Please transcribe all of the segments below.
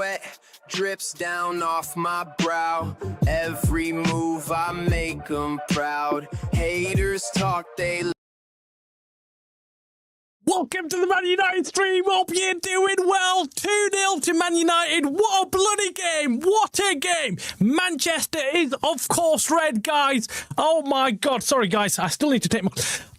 sweat drips down off my brow. Every move I make them proud. Haters talk, they Welcome to the Man United stream. Hope you're doing well. 2-0 to Man United. What a bloody game. What a game. Manchester is, of course, red, guys. Oh, my God. Sorry, guys. I still need to take my...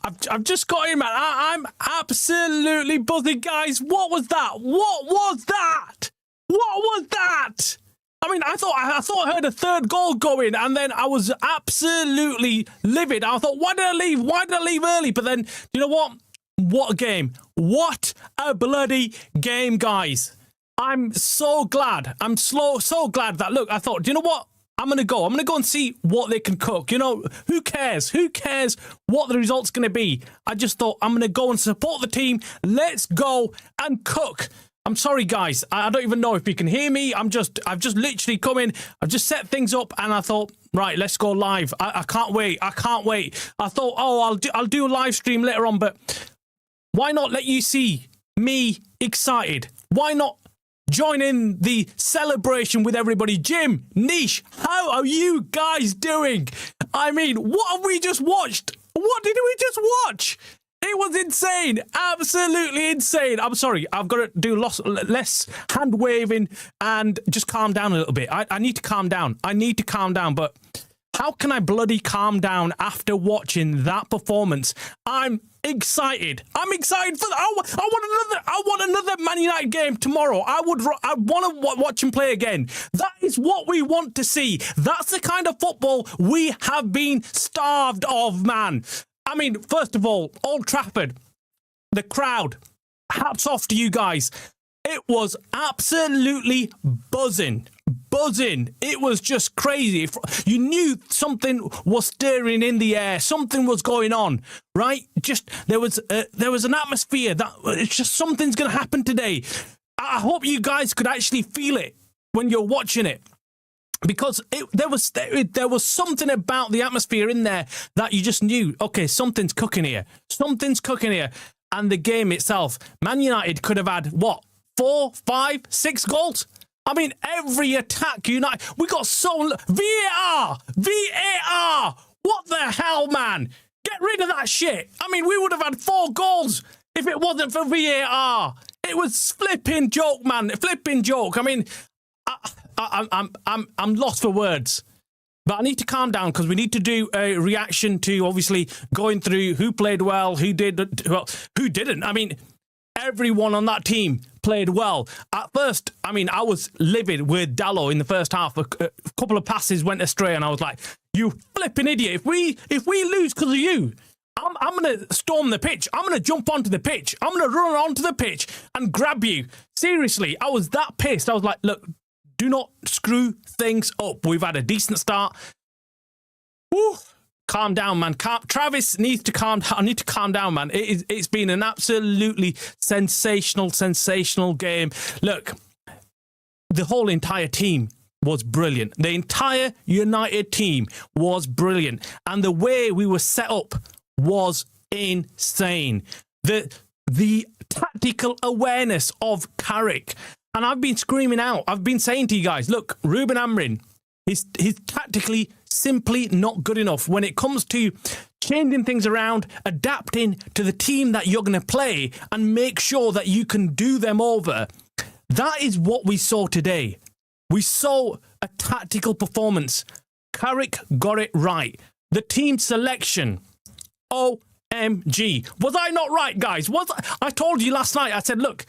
I've just got in, man. I'm absolutely buzzing, guys. What was that? What was that? What was that? I mean, I thought I heard a third goal going, and then I was absolutely livid. I thought, why did I leave? Why did I leave early? But then, you know what? What a game. What a bloody game, guys. I'm so glad. I'm so glad that, look, I thought, do you know what? I'm going to go and see what they can cook. You know, who cares? Who cares what the result's going to be? I just thought, I'm going to go and support the team. Let's go and cook. I'm sorry, guys. I don't even know if you can hear me. I've just literally come in. I've just set things up, and I thought, right, let's go live. I can't wait. I can't wait. I thought, oh, I'll do a live stream later on, but why not let you see me excited? Why not join in the celebration with everybody? Jim, Niche, how are you guys doing? I mean, what have we just watched? What did we just watch? It was insane. Absolutely insane. I'm sorry. I've got to do less hand waving and just calm down a little bit. I need to calm down. But how can I bloody calm down after watching that performance? I'm excited. I'm excited for that. I want another Man United game tomorrow. I want to watch him play again. That is what we want to see. That's the kind of football we have been starved of, man. I mean, first of all, Old Trafford, the crowd, hats off to you guys. It was absolutely buzzing. It was just crazy. You knew something was stirring in the air. Something was going on, right? Just there was an atmosphere that it's just something's going to happen today. I hope you guys could actually feel it when you're watching it, because there was something about the atmosphere in there that you just knew. Okay, something's cooking here. And the game itself, Man United could have had what, 4, 5, 6 goals. I mean, every attack, United, we got so... VAR! What the hell, man? Get rid of that shit. I mean, we would have had 4 goals if it wasn't for VAR. It was flipping joke, man. Flipping joke. I mean, I'm lost for words. But I need to calm down, because we need to do a reaction to, obviously, going through who played well, who didn't. I mean, everyone on that team played well. At first, I mean, I was livid with Dallo in the first half. A couple of passes went astray, and I was like, you flipping idiot. If we lose because of you, I'm going to storm the pitch. I'm going to jump onto the pitch. I'm going to run onto the pitch and grab you. Seriously, I was that pissed. I was like, look, do not screw things up. We've had a decent start. Woo. Calm down, man. Travis needs to calm down. I need to calm down, man. It's been an absolutely sensational game. Look, the whole entire team was brilliant. The entire United team was brilliant. And the way we were set up was insane. The tactical awareness of Carrick. And I've been screaming out. I've been saying to you guys, look, Ruben Amorim, he's tactically simply not good enough when it comes to changing things around, adapting to the team that you're going to play, and make sure that you can do them over. That is what we saw today. We saw a tactical performance. Carrick got it right. The team selection, OMG. Was I not right, guys? I told you last night, I said, look,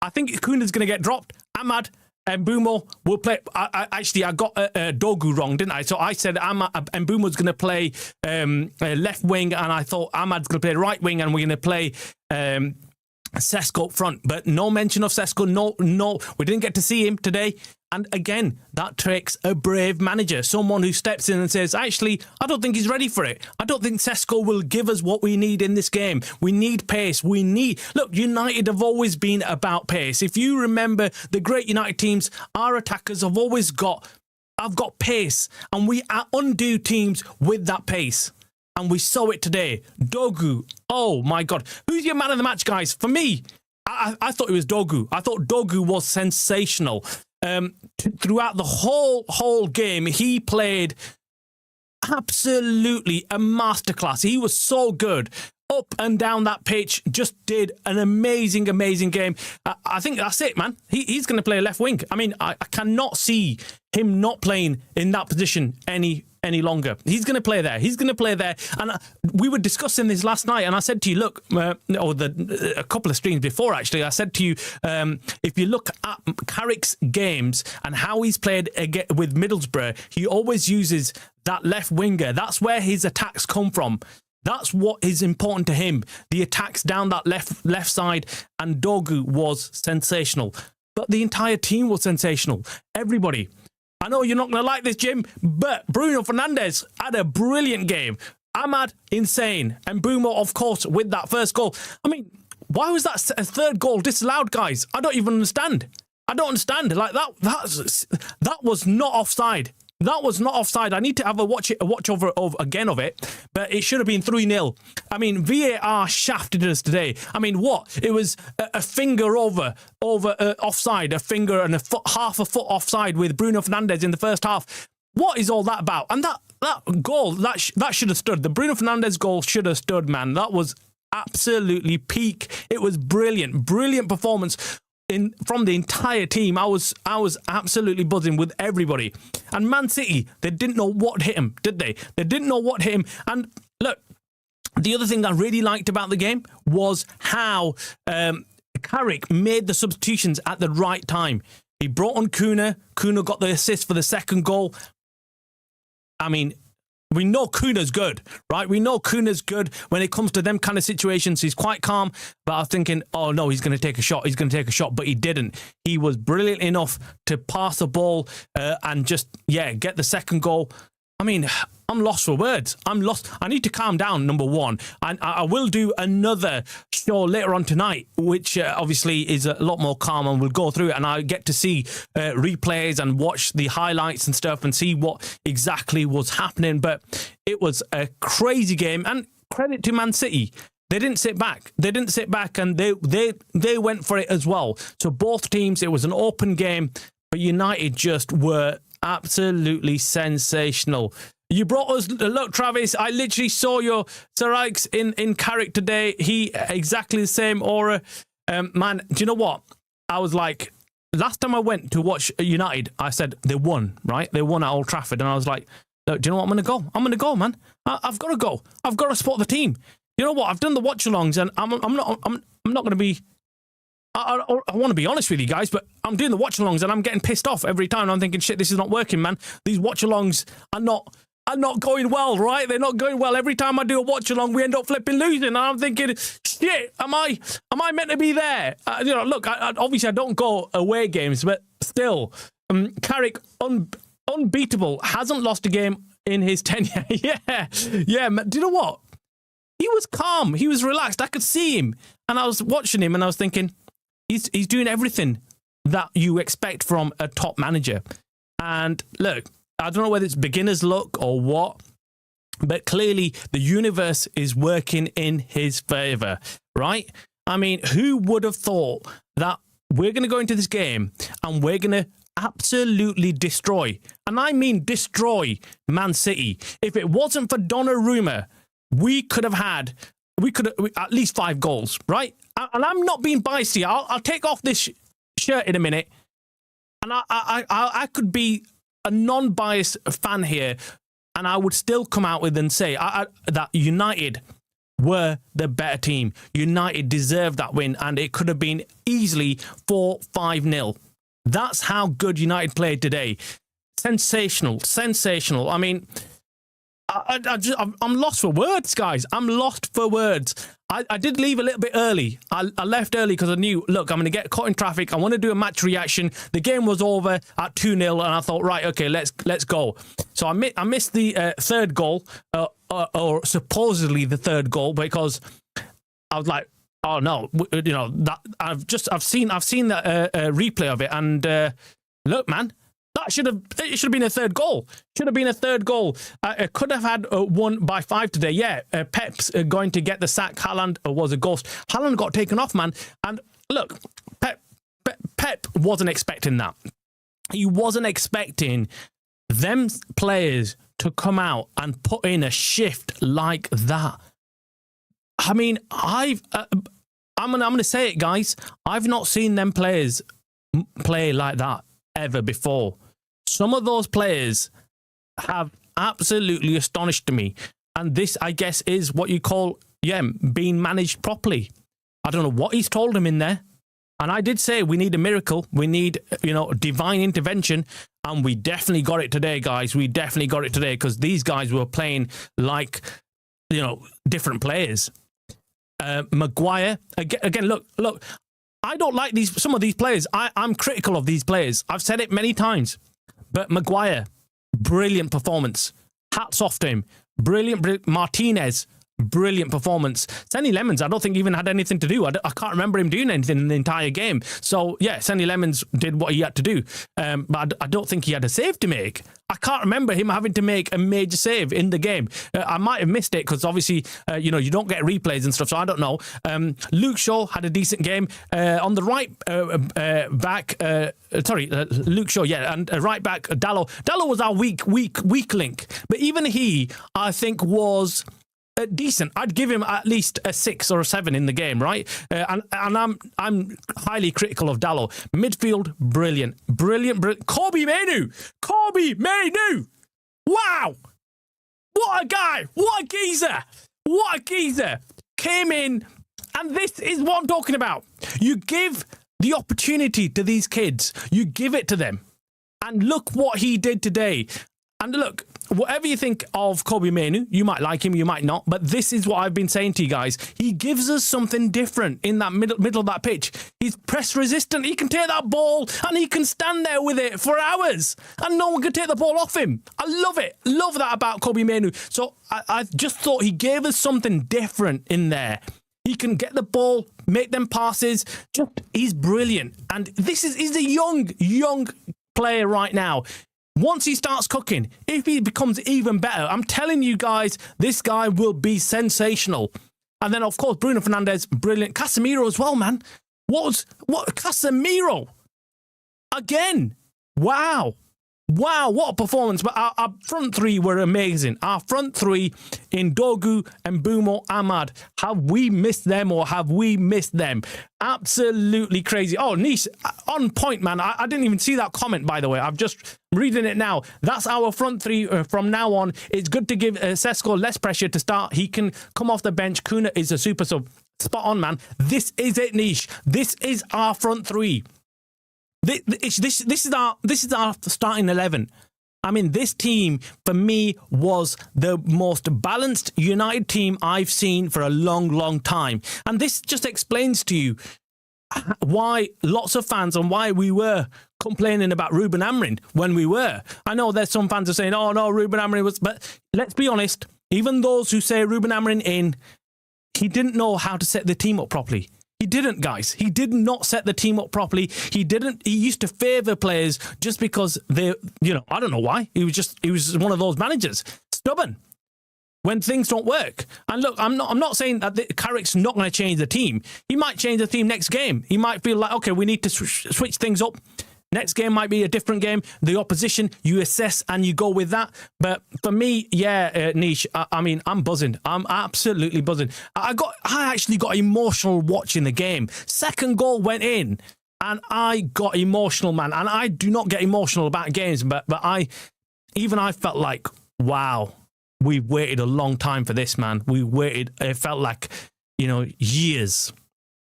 I think Kuna's going to get dropped. Ahmad and Mbeumo will play. I got Dogu wrong, didn't I? So I said Mbeumo's going to play left wing, and I thought Ahmad's going to play right wing, and we're going to play Sesko up front. But no mention of Sesko. No, we didn't get to see him today. And again, that takes a brave manager, someone who steps in and says, actually, I don't think he's ready for it. I don't think Sesko will give us what we need in this game. We need pace. Look, United have always been about pace. If you remember the great United teams, our attackers have always got pace, and we undo teams with that pace. And we saw it today. Dogu, oh my God. Who's your man of the match, guys? For me, I thought it was Dogu. I thought Dogu was sensational. throughout the whole game. He played absolutely a masterclass. He was so good. Up and down that pitch, just did an amazing game. I think that's it, man. He's going to play left wing. I mean, I cannot see him not playing in that position any longer. He's going to play there. He's going to play there. And we were discussing this last night, and I said to you, look, a couple of streams before, actually, I said to you, if you look at Carrick's games and how he's played with Middlesbrough, he always uses that left winger. That's where his attacks come from. That's what is important to him. The attacks down that left side, and Dogu was sensational. But the entire team was sensational. Everybody. I know you're not going to like this, Jim, but Bruno Fernandes had a brilliant game. Ahmad, insane. And Bumo, of course, with that first goal. I mean, why was that a third goal disallowed, guys? I don't even understand. I don't understand. Like that was not offside. That was not offside. I need to have a watch over again of it, but it should have been 3-0. I mean, VAR shafted us today. I mean, what? It was a finger over offside, a finger and half a foot offside with Bruno Fernandes in the first half. What is all that about? And that goal, that should have stood. The Bruno Fernandes goal should have stood, man. That was absolutely peak. It was brilliant performance from the entire team. I was absolutely buzzing with everybody. And Man City, they didn't know what hit him, did they? They didn't know what hit him. And look, the other thing I really liked about the game was how Carrick made the substitutions at the right time. He brought on Kuna. Kuna got the assist for the second goal. I mean, we know Kuna's good, right? We know Kuna's good when it comes to them kind of situations. He's quite calm, but I was thinking, oh no, he's going to take a shot. He's going to take a shot, but he didn't. He was brilliant enough to pass the ball and just, get the second goal. I mean, I'm lost for words. I'm lost. I need to calm down, number one. And I will do another show later on tonight, which obviously is a lot more calm, and we'll go through it, and I get to see replays and watch the highlights and stuff and see what exactly was happening. But it was a crazy game, and credit to Man City. They didn't sit back. And they went for it as well. So both teams, it was an open game, but United just were absolutely sensational. You brought us, look, Travis, I literally saw your Sir Ike's in Carrick today. He exactly the same aura. Man, do you know what? I was like, last time I went to watch United, I said they won, right? They won at Old Trafford, and I was like, look, do you know what? I'm going to go, man. I've got to go. I've got to support the team. You know what? I've done the watch-alongs, and I'm not going to be. I want to be honest with you guys, but I'm doing the watch-alongs and I'm getting pissed off every time. I'm thinking, shit, this is not working, man. These watch-alongs are not going well, right? They're not going well. Every time I do a watch-along, we end up flipping losing. And I'm thinking, shit, am I meant to be there? Look, obviously I don't go away games, but still, Carrick, unbeatable, hasn't lost a game in his tenure. yeah. Do you know what? He was calm. He was relaxed. I could see him. And I was watching him and I was thinking, he's doing everything that you expect from a top manager. And look, I don't know whether it's beginner's luck or what, but clearly the universe is working in his favour, right? I mean, who would have thought that we're going to go into this game and we're going to absolutely destroy, and I mean destroy, Man City. If it wasn't for Donnarumma, we could have at least 5 goals, right? And I'm not being biased here. I'll take off this shirt in a minute, and I could be a non-biased fan here, and I would still come out with and say that United were the better team. United deserved that win, and it could have been easily 4-5-0. That's how good United played today. Sensational. I mean, I'm lost for words, guys. I'm lost for words. I did leave a little bit early. I left early because I knew, look, I'm going to get caught in traffic. I want to do a match reaction. The game was over at 2-0, and I thought, right, okay, let's go. So I missed the third goal, or supposedly the third goal, because I was like, oh no, that I've seen that replay of it, and look, man. It should have been a third goal. It could have had won by 5 today. Yeah, Pep's going to get the sack. Haaland was a ghost. Haaland got taken off, man. And look, Pep wasn't expecting that. he wasn't expecting them players to come out and put in a shift like that. I mean, I'm going to say it, guys. I've not seen them players play like that ever before. Some of those players have absolutely astonished me. And this, I guess, is what you call, being managed properly. I don't know what he's told him in there. And I did say we need a miracle. We need, divine intervention. And we definitely got it today, guys. We definitely got it today because these guys were playing like, different players. Maguire, again, look, I don't like some of these players. I'm critical of these players. I've said it many times. But Maguire, brilliant performance. Hats off to him. Brilliant. Martinez, brilliant performance. Senny Lemons, I don't think even had anything to do. I can't remember him doing anything in the entire game. So, yeah, Senny Lemons did what he had to do. But I don't think he had a save to make. I can't remember him having to make a major save in the game. I might have missed it because obviously, you don't get replays and stuff, so I don't know. Luke Shaw had a decent game. On the right back, Luke Shaw, and right back, Dallo. Dallo was our weak link. But even he, I think, was decent. I'd give him at least a 6 or a 7 in the game, right? And I'm highly critical of Dallo. Midfield, brilliant. Kobbie Mainoo! Wow! What a guy! What a geezer! Came in, and this is what I'm talking about. You give the opportunity to these kids. You give it to them. And look what he did today. And look, whatever you think of Kobbie Mainoo, you might like him, you might not, but this is what I've been saying to you guys. He gives us something different in that middle of that pitch. He's press resistant. He can take that ball and he can stand there with it for hours and no one can take the ball off him. I love it. Love that about Kobbie Mainoo. So I just thought he gave us something different in there. He can get the ball, make them passes. He's brilliant. And he's a young player right now. Once he starts cooking, if he becomes even better, I'm telling you guys, this guy will be sensational. And then, of course, Bruno Fernandes, brilliant. Casemiro as well, man. What Casemiro? Again. Wow, what a performance. But our front three were amazing. Our front three in Dogu, Mbeumo, Ahmad. Have we missed them or have we missed them? Absolutely crazy. Oh, Nish, on point, man. I didn't even see that comment, by the way. I'm just reading it now. That's our front three from now on. It's good to give Sesko less pressure to start. He can come off the bench. Kuna is a super sub. Spot on, man. This is it, Nish. This is our front three. This is our starting 11. I mean, this team, for me, was the most balanced United team I've seen for a long, long time. And this just explains to you why lots of fans and why we were complaining about Ruben Amorim when we were. I know there's some fans are saying, oh, no, Ruben Amorim was... But let's be honest, even those who say Ruben Amorim he didn't know how to set the team up properly. He didn't, guys. He did not set the team up properly. He used to favour players just because I don't know why. He was one of those managers. Stubborn. When things don't work. And look, I'm not saying that Carrick's not going to change the team. He might change the team next game. He might feel like, okay, we need to switch things up. Next game might be a different game. The opposition, you assess and you go with that. But for me, Nish, I mean, I'm buzzing. I'm absolutely buzzing. I actually got emotional watching the game. Second goal went in and I got emotional, man. And I do not get emotional about games, but I felt like, wow, we've waited a long time for this, man. It felt like, years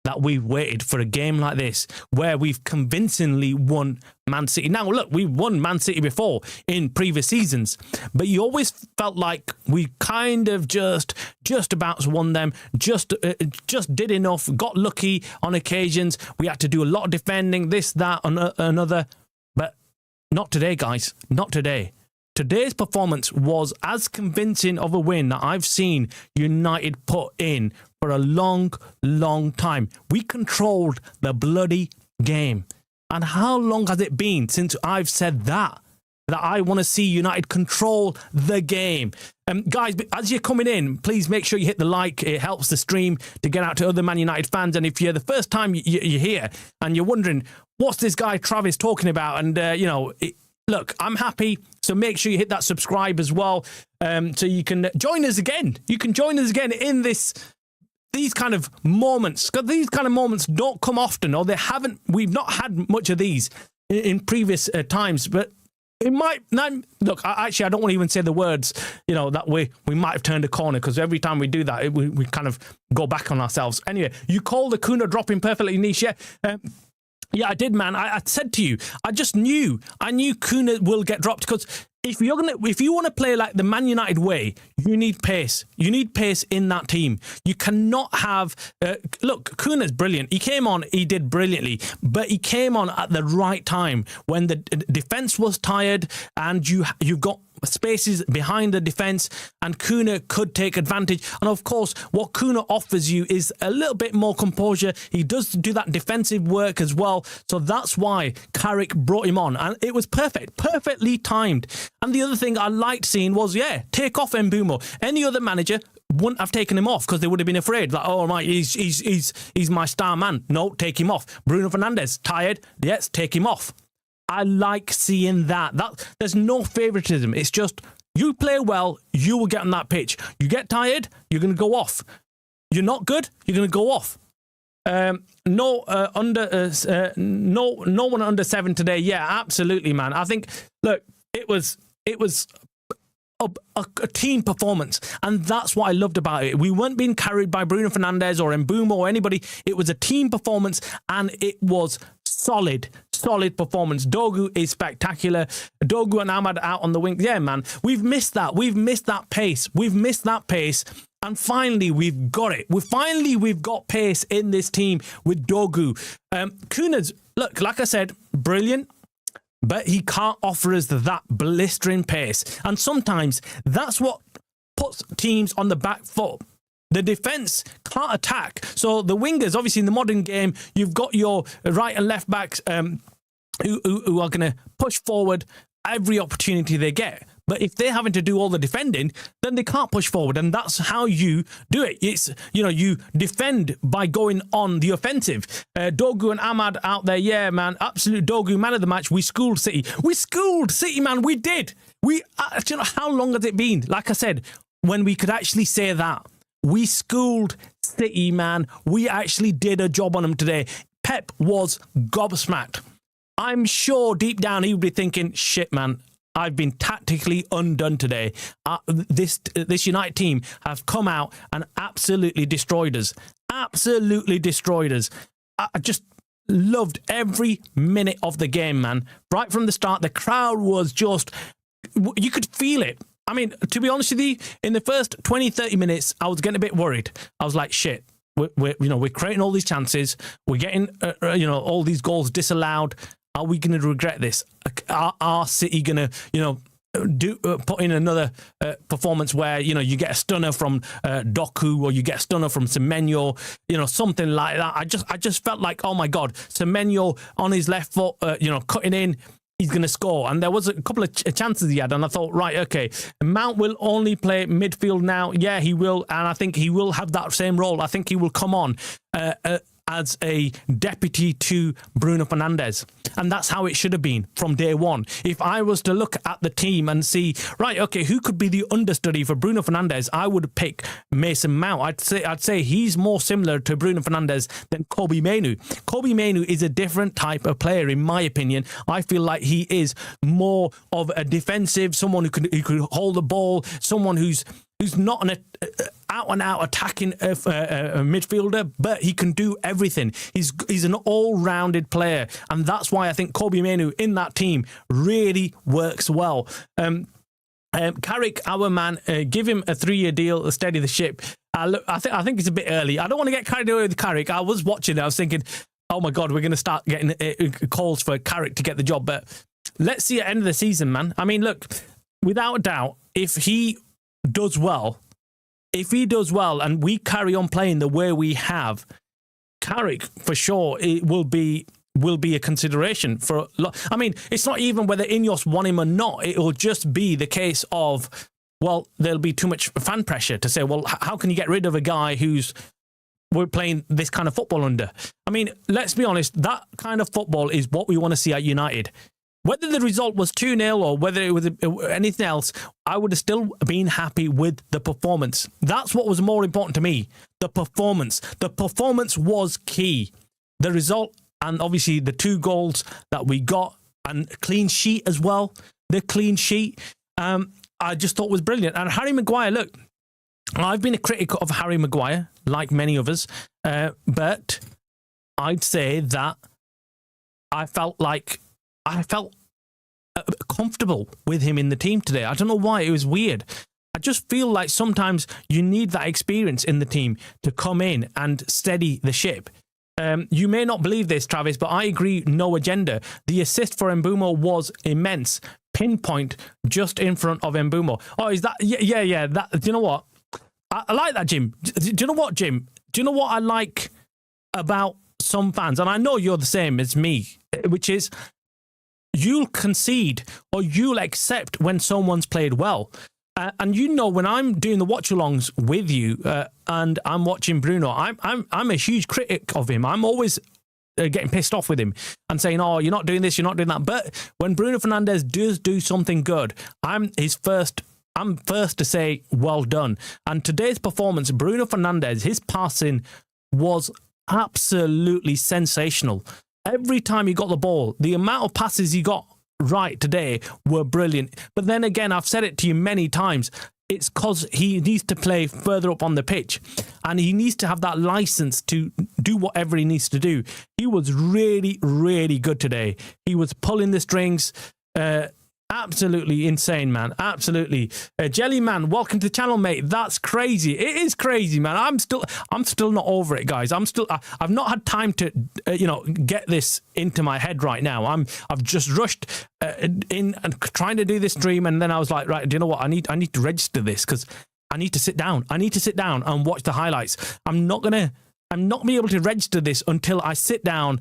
that we've waited for a game like this where we've convincingly won Man City. Now, look, we won Man City before in previous seasons, but you always felt like we kind of just about won them, just did enough, got lucky on occasions. We had to do a lot of defending, this, that, another, but not today, guys, not today. Today's performance was as convincing of a win that I've seen United put in for a long, long time. We controlled the bloody game. And how long has it been since I've said that? that I want to see United control the game. Guys, as you're coming in, please make sure you hit the like. It helps the stream to get out to other Man United fans. And if you're the first time you're here and you're wondering, what's this guy Travis talking about? And, look, I'm happy. So make sure you hit that subscribe as well, so you can join us again. You can join us again in these kind of moments, because these kind of moments don't come often, or we've not had much of these in previous times, but it might. Look, I don't want to even say the words, that we might have turned a corner, because every time we do that, we kind of go back on ourselves. Anyway, you called the Kuna dropping perfectly niche, yeah? Yeah, I did, man. I said to you, I knew Kuna will get dropped, because if you want to play like the Man United way, you need pace. You need pace in that team. You cannot have... look, Kuna's brilliant. He came on, he did brilliantly, but he came on at the right time when the defence was tired and you've got spaces behind the defence, and Kuna could take advantage. And of course, what Kuna offers you is a little bit more composure. He does do that defensive work as well. So that's why Carrick brought him on, and it was perfectly timed. And the other thing I liked seeing was, take off Mbeumo. Any other manager wouldn't have taken him off, because they would have been afraid, like, oh my, he's my star man. No, take him off. Bruno Fernandes, tired. Yes, take him off. I like seeing that. There's no favoritism. It's just, you play well, you will get on that pitch. You get tired, you're going to go off. You're not good, you're going to go off. No one under 7 today. Yeah, absolutely, man. I think, look, it was a team performance, and that's what I loved about it. We weren't being carried by Bruno Fernandes or Mbeumo or anybody. It was a team performance, and it was solid performance. Dogu is spectacular. Dogu and Ahmad out on the wing. Yeah, man, we've missed that. We've missed that pace. And finally, we've got it. We've got pace in this team with Dogu. Kuna's, look, like I said, brilliant, but he can't offer us that blistering pace. And sometimes that's what puts teams on the back foot. The defence can't attack. So the wingers, obviously in the modern game, you've got your right and left backs who are going to push forward every opportunity they get. But if they're having to do all the defending, then they can't push forward. And that's how you do it. It's, you defend by going on the offensive. Dogu and Ahmad out there. Yeah, man. Absolute Dogu, man of the match. We schooled City. Man. We did. How long has it been? Like I said, when we could actually say that. We schooled City, man. We actually did a job on them today. Pep was gobsmacked. I'm sure deep down he would be thinking, shit, man, I've been tactically undone today. This United team have come out and absolutely destroyed us. I just loved every minute of the game, man. Right from the start, the crowd was just... You could feel it. I mean, to be honest with you, in the first 20, 30 minutes, I was getting a bit worried. I was like, shit, we're creating all these chances. We're getting, all these goals disallowed. Are we going to regret this? Are City going to, put in another performance where, you get a stunner from Doku, or you get a stunner from Semenyo, something like that. I just felt like, oh my God, Semenyo on his left foot, cutting in, he's going to score. And there was a couple of chances he had, and I thought, right, okay, Mount will only play midfield now. Yeah, he will, and I think he will have that same role. I think he will come on as a deputy to Bruno Fernandes. And that's how it should have been from day one. If I was to look at the team and see, right, okay, who could be the understudy for Bruno Fernandes, I would pick Mason Mount. I'd say he's more similar to Bruno Fernandes than Kobbie Mainoo. Kobbie Mainoo is a different type of player, in my opinion. I feel like he is more of a defensive, someone who could hold the ball, someone who's not an out-and-out attacking midfielder, but he can do everything. He's an all-rounded player, and that's why I think Kobbie Mainoo in that team really works well. Carrick, our man, give him a 3-year deal, steady the ship. I think it's a bit early. I don't want to get carried away with Carrick. I was watching it. I was thinking, oh my God, we're going to start getting calls for Carrick to get the job. But let's see at the end of the season, man. I mean, look, without a doubt, if he does well, and we carry on playing the way we have, Carrick for sure, it will be will be a consideration for. I mean, it's not even whether Ineos want him or not. It will just be the case of, well, there'll be too much fan pressure to say, well, how can you get rid of a guy who's we're playing this kind of football under? I mean, let's be honest, that kind of football is what we want to see at United. Whether the result was 2-0 or whether it was anything else, I would have still been happy with the performance. That's what was more important to me, the performance. The performance was key. The result, and obviously the 2 goals that we got, and clean sheet as well, the clean sheet, I just thought was brilliant. And Harry Maguire, look, I've been a critic of Harry Maguire, like many others, but I'd say that I felt comfortable with him in the team today. I don't know why. It was weird. I just feel like sometimes you need that experience in the team to come in and steady the ship. You may not believe this, Travis, but I agree, no agenda. The assist for Mbeumo was immense. Pinpoint just in front of Mbeumo. Oh, is that? Yeah. That, do you know what? I like that, Jim. Do you know what, Jim? Do you know what I like about some fans? And I know you're the same as me, which is you'll concede or you'll accept when someone's played well. And you know, when I'm doing the watch-alongs with you and I'm watching Bruno, I'm a huge critic of him. I'm always getting pissed off with him and saying, oh, you're not doing this, you're not doing that. But when Bruno Fernandes does do something good, I'm first to say, well done. And today's performance, Bruno Fernandes, his passing was absolutely sensational. Every time he got the ball, the amount of passes he got right today were brilliant. But then again, I've said it to you many times, it's because he needs to play further up on the pitch and he needs to have that license to do whatever he needs to do. He was really, really good today. He was pulling the strings. Absolutely insane, man. Absolutely. Jellyman, welcome to the channel, mate. That's crazy. It is crazy, man. I'm still not over it, guys. I've not had time to, get this into my head right now. I've just rushed in and trying to do this stream, and then I was like, right, do you know what? I need to register this because I need to sit down. I need to sit down and watch the highlights. I'm not be able to register this until I sit down.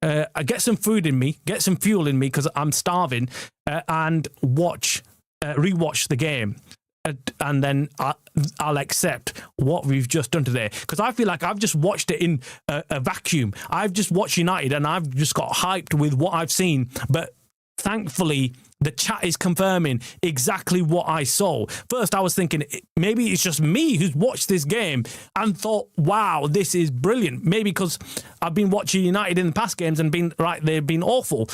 I get some food in me, get some fuel in me because I'm starving, and rewatch the game, and then I'll accept what we've just done today. Because I feel like I've just watched it in a vacuum. I've just watched United, and I've just got hyped with what I've seen. But thankfully, the chat is confirming exactly what I saw. First, I was thinking maybe it's just me who's watched this game and thought, wow, this is brilliant. Maybe because I've been watching United in the past games and been right, they've been awful.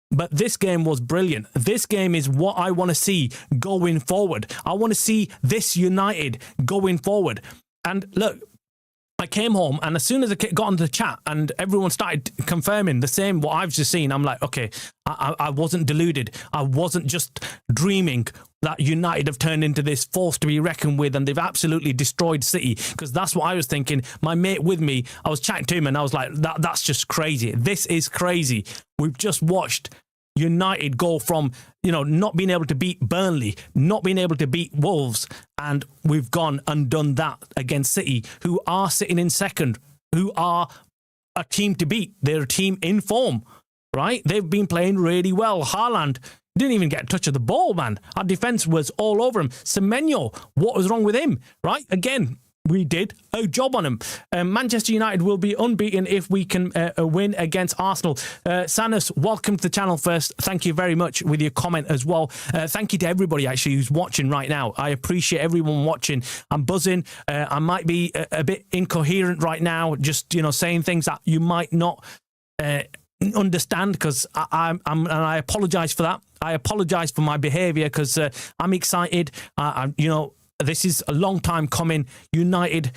But this game was brilliant. This game is what I want to see going forward. I want to see this United going forward. And look, I came home, and as soon as I got onto the chat and everyone started confirming the same what I've just seen, I'm like, okay, I wasn't deluded. I wasn't just dreaming that United have turned into this force to be reckoned with and they've absolutely destroyed City, because that's what I was thinking. My mate with me, I was chatting to him and I was like, that's just crazy. This is crazy. We've just watched United go from, not being able to beat Burnley, not being able to beat Wolves, and we've gone and done that against City, who are sitting in second, who are a team to beat. They're a team in form, right? They've been playing really well. Haaland didn't even get a touch of the ball, man. Our defence was all over him. Semenyo, what was wrong with him, right? Again, we did a job on him. Manchester United will be unbeaten if we can win against Arsenal. Sanus, welcome to the channel first. Thank you very much with your comment as well. Thank you to everybody actually who's watching right now. I appreciate everyone watching. I'm buzzing. I might be a bit incoherent right now, just saying things that you might not understand, because and I apologise for that. I apologise for my behaviour because I'm excited. This is a long time coming. United,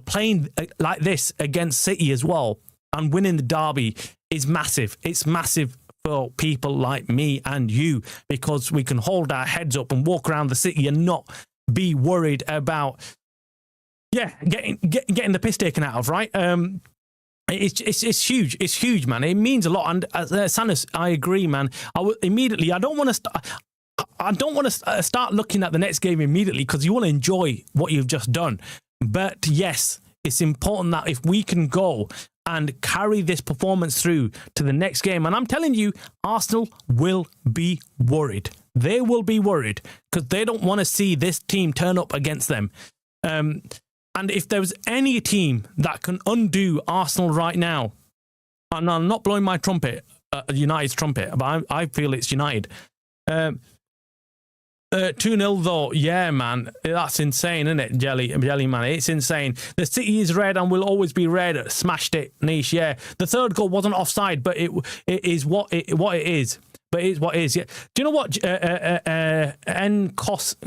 playing like this against City as well and winning the derby is massive. It's massive for people like me and you, because we can hold our heads up and walk around the city and not be worried about, getting the piss taken out of, right? It's huge. It's huge, man. It means a lot. And Sanus, I agree, man. I don't want to start looking at the next game immediately because you want to enjoy what you've just done. But yes, it's important that if we can go and carry this performance through to the next game. And I'm telling you, Arsenal will be worried. They will be worried because they don't want to see this team turn up against them. And if there was any team that can undo Arsenal right now, and I'm not blowing my trumpet, United's trumpet, but I feel it's United. 2-0 though, yeah, man, that's insane, isn't it, Jelly man? It's insane. The City is red and will always be red. Smashed it, Niche. Yeah, the third goal wasn't offside, but it is what it is. But it's what it is. Yeah. Do you know what?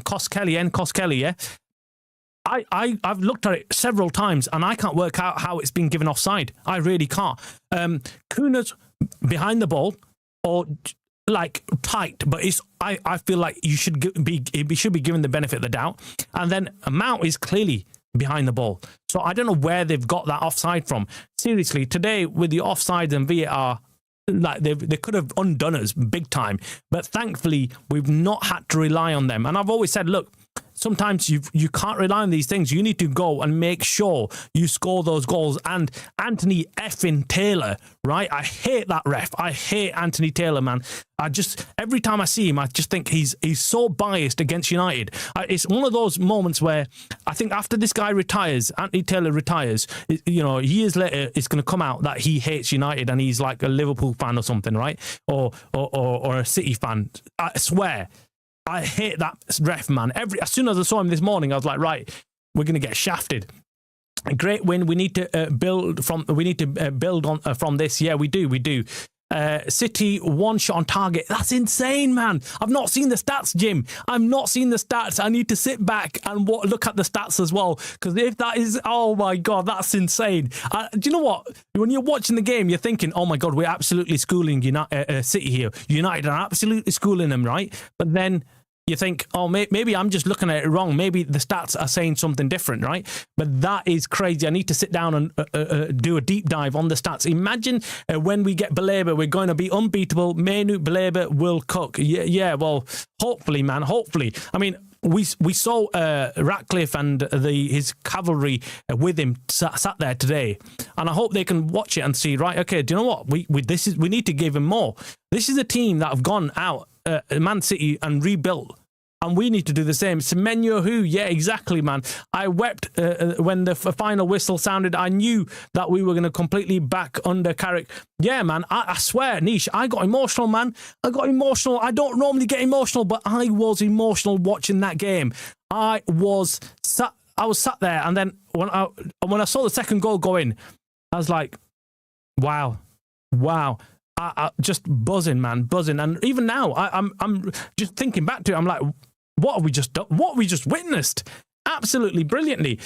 Cos Kelly. Yeah. I've looked at it several times and I can't work out how it's been given offside. I really can't. Kuna's behind the ball or like tight, but I feel like he should be given the benefit of the doubt. And then Mount is clearly behind the ball. So I don't know where they've got that offside from. Seriously, today with the offsides and VAR, like they could have undone us big time. But thankfully, we've not had to rely on them. And I've always said, look, sometimes you can't rely on these things. You need to go and make sure you score those goals. And Anthony effing Taylor, right? I hate that ref. I hate Anthony Taylor, man. Every time I see him, I just think he's so biased against United. It's one of those moments where I think after this guy retires, Anthony Taylor retires, years later, it's going to come out that he hates United and he's like a Liverpool fan or something, right? Or a City fan. I swear. I hate that ref, man. As soon as I saw him this morning, I was like, right, we're going to get shafted. A great win. We need to build on from this. Yeah, we do. City, one shot on target. That's insane, man. I've not seen the stats, Jim. I've not seen the stats. I need to sit back and look at the stats as well. Because if that is, oh my God, that's insane. Do you know what? When you're watching the game, you're thinking, oh my God, we're absolutely schooling City here. United are absolutely schooling them, right? But then you think, oh, maybe I'm just looking at it wrong. Maybe the stats are saying something different, right? But that is crazy. I need to sit down and do a deep dive on the stats. Imagine when we get Baleba, we're going to be unbeatable. Mainu, Baleba will cook. Yeah, well, hopefully, man, hopefully. I mean, we saw Ratcliffe and his cavalry with him sat there today, and I hope they can watch it and see, right, okay, do you know what? We need to give him more. This is a team that have gone out, Man City, and rebuilt. And we need to do the same. Semenyo who? Yeah, exactly, man. I wept when the final whistle sounded. I knew that we were going to completely back under Carrick. Yeah, man, I swear, Niche, I got emotional, man. I got emotional. I don't normally get emotional, but I was emotional watching that game. I was sat there, and then when I saw the second goal go in, I was like, wow. I just buzzing, man, buzzing. And even now, I'm just thinking back to it. I'm like, what have we just done? What have we just witnessed? Absolutely brilliant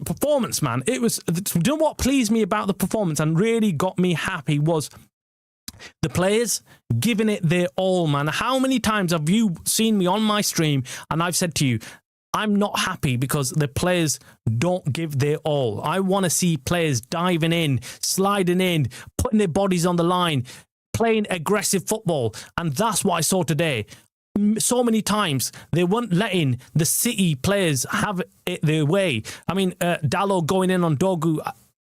performance, man. It was. Do you know what pleased me about the performance and really got me happy was the players giving it their all, man. How many times have you seen me on my stream and I've said to you, I'm not happy because the players don't give their all. I want to see players diving in, sliding in, putting their bodies on the line, playing aggressive football. And that's what I saw today. So many times they weren't letting the City players have it their way. I mean, Dalot going in on Dogu,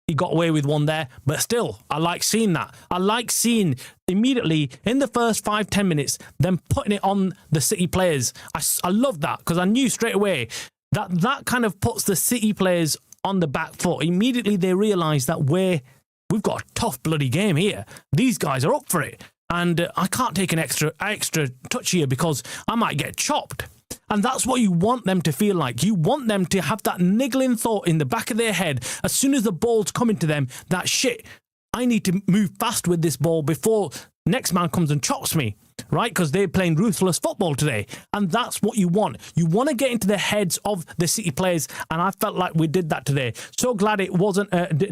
he got away with one there, but still, I like seeing that. I like seeing immediately in the first 5-10 minutes them putting it on the City players. I love that because I knew straight away that kind of puts the City players on the back foot. Immediately they realise that we've got a tough bloody game here. These guys are up for it. And I can't take an extra touch here because I might get chopped. And that's what you want them to feel like. You want them to have that niggling thought in the back of their head as soon as the ball's coming to them that shit, I need to move fast with this ball before next man comes and chops me, right? Because they're playing ruthless football today. And that's what you want. You want to get into the heads of the City players. And I felt like we did that today. So glad it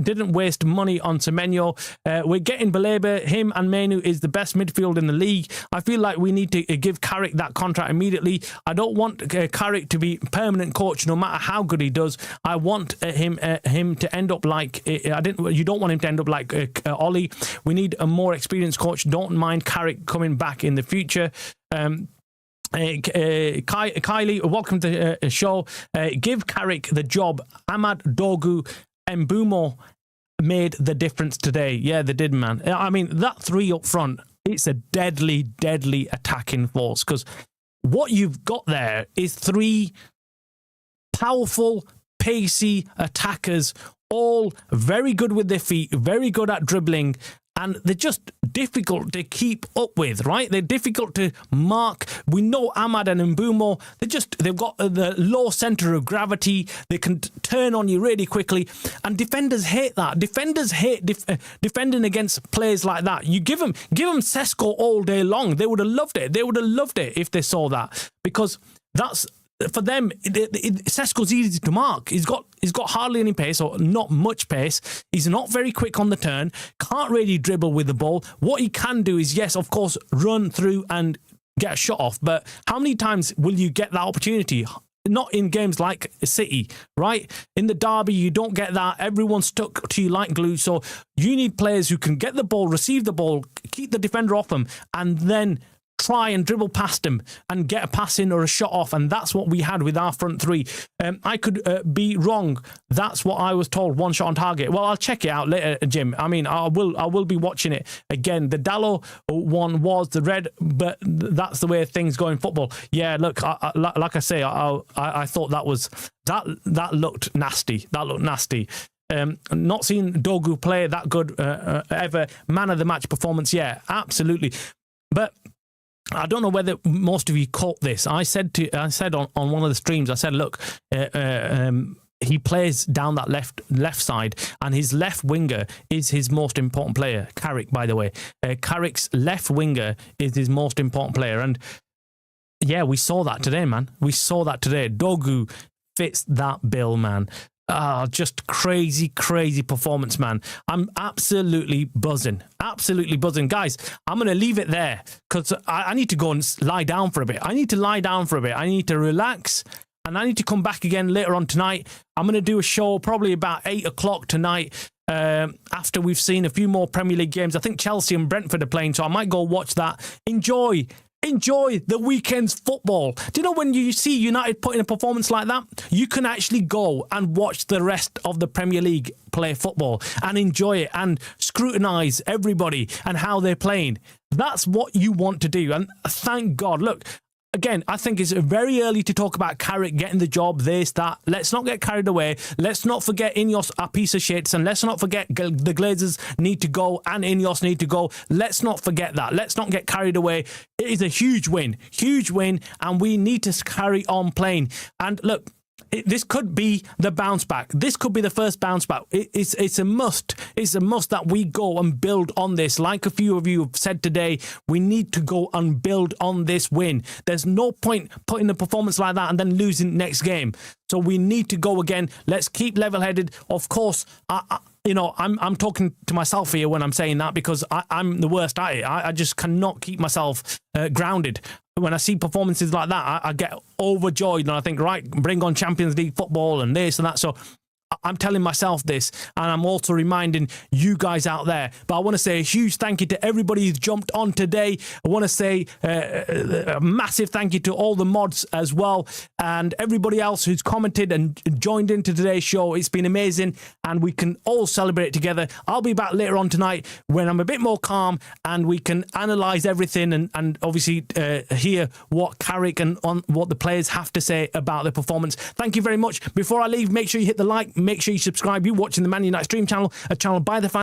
didn't waste money on Semenyo. We're getting Baleba. Him and Mainu is the best midfield in the league. I feel like we need to give Carrick that contract immediately. I don't want Carrick to be permanent coach no matter how good he does. I want him to end up like you don't want him to end up like Ollie. We need a more experienced coach. Don't mind Carrick coming back in the future. Kylie, welcome to the show. Give Carrick the job. Ahmad, Dogu, Mbumo, made the difference today. Yeah, they did, man. I mean, that 3 up front, it's a deadly, deadly attacking force, because what you've got there is 3 powerful, pacey attackers, all very good with their feet, very good at dribbling, and they're just difficult to keep up with, right? They're difficult to mark. We know Ahmad and Mbumo, they've got the low centre of gravity. They can turn on you really quickly, and defenders hate that. Defenders hate defending against players like that. You give them Sesko all day long. They would have loved it. They would have loved it if they saw that, because that's, for them, Sesko's easy to mark. He's got hardly any pace, or not much pace. He's not very quick on the turn. Can't really dribble with the ball. What he can do is, yes, of course, run through and get a shot off. But how many times will you get that opportunity? Not in games like City, right? In the derby, you don't get that. Everyone's stuck to you like glue. So you need players who can get the ball, receive the ball, keep the defender off them, and then try and dribble past him and get a pass in or a shot off. And that's what we had with our front 3. I could be wrong. That's what I was told, 1 shot on target. Well, I'll check it out later, Jim. I mean, I will be watching it again. The Dallo one was the red, but that's the way things go in football. Yeah, look, like I say, I thought that looked nasty. That looked nasty. Not seen Dogu play that good ever. Man of the match performance, yeah, absolutely. But I don't know whether most of you caught this. I said on one of the streams, I said, look, he plays down that left side, and his left winger is his most important player. Carrick, by the way. Carrick's left winger is his most important player. And yeah, we saw that today, man. We saw that today. Dogu fits that bill, man. Just crazy performance, man. I'm absolutely buzzing. Guys, I'm going to leave it there, because I need to go and lie down for a bit. I need to relax, and I need to come back again later on tonight. I'm going to do a show probably about 8 o'clock tonight, after we've seen a few more Premier League games. I think Chelsea and Brentford are playing, so I might go watch that. Enjoy the weekend's football. Do you know, when you see United put in a performance like that, you can actually go and watch the rest of the Premier League play football and enjoy it and scrutinise everybody and how they're playing. That's what you want to do. And thank God. Look, again, I think it's very early to talk about Carrick getting the job, this, that. Let's not get carried away. Let's not forget Ineos are a piece of shit, and let's not forget the Glazers need to go and Ineos need to go. Let's not forget that. Let's not get carried away. It is a huge win, and we need to carry on playing. And look, this could be the bounce back. This could be the first bounce back. It's a must. It's a must that we go and build on this. Like a few of you have said today, we need to go and build on this win. There's no point putting a performance like that and then losing next game. So we need to go again. Let's keep level-headed. Of course, I'm talking to myself here when I'm saying that, because I'm the worst at it. I just cannot keep myself grounded. When I see performances like that, I get overjoyed, and I think, right, bring on Champions League football and this and that. So I'm telling myself this, and I'm also reminding you guys out there. But I want to say a huge thank you to everybody who's jumped on today. I want to say a massive thank you to all the mods as well, and everybody else who's commented and joined into today's show. It's been amazing, and we can all celebrate together. I'll be back later on tonight when I'm a bit more calm, and we can analyse everything and obviously hear what Carrick and what the players have to say about their performance. Thank you very much. Before I leave, make sure you hit the like. Make sure you subscribe. You're watching the Man United Stream channel, a channel by the fans.